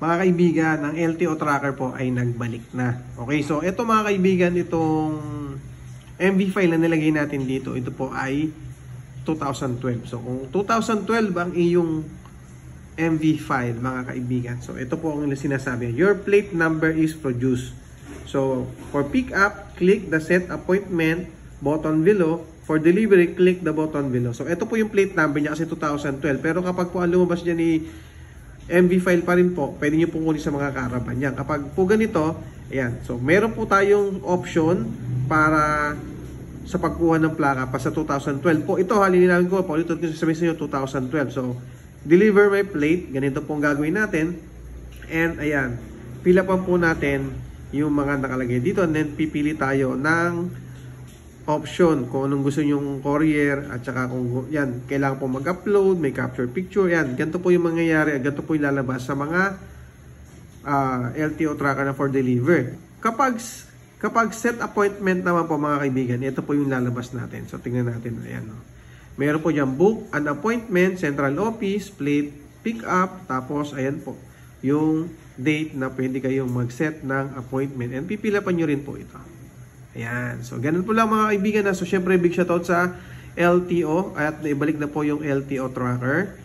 Mga kaibigan, ang LTO tracker po ay nagbalik na. Okay, so ito mga kaibigan, itong MV file na nilagay natin dito, ito po ay 2012. So kung 2012 ang iyong MV file mga kaibigan, so ito po ang sinasabi, your plate number is produced. So for pick up, click the set appointment button below. For delivery, click the button below. So ito po yung plate number niya kasi 2012. Pero kapag po ang lumabas niya ni MV file pa rin po, pwede nyo pong kunin sa mga caravan niya. Kapag po ganito, ayan. So meron po tayong option para sa pagkuha ng plaka pa sa 2012 po. Ito halinilawin ko po, ito sabihin sa inyo 2012. So deliver my plate, ganito pong gagawin natin. And ayan, pila pa po natin yung mga nakalagay dito. And then pipili tayo ng option kung anong gusto nyong courier at saka kung yan, kailangan po mag-upload, may capture picture, yan. Ganito po yung mangyayari, ganito po yung lalabas sa mga LTO tracker na for deliver. Kapag set appointment naman po mga kaibigan, ito po yung lalabas natin. So tingnan natin, ayan. No? Meron po dyan book an appointment, central office, plate, pick up, tapos ayan po, yung date na pwede kayong mag-set ng appointment. And pipila pa nyo rin po ito. Ayan. So, ganun po lang mga kaibigan. So, syempre, big shoutout sa LTO. At naibalik na po yung LTO tracker.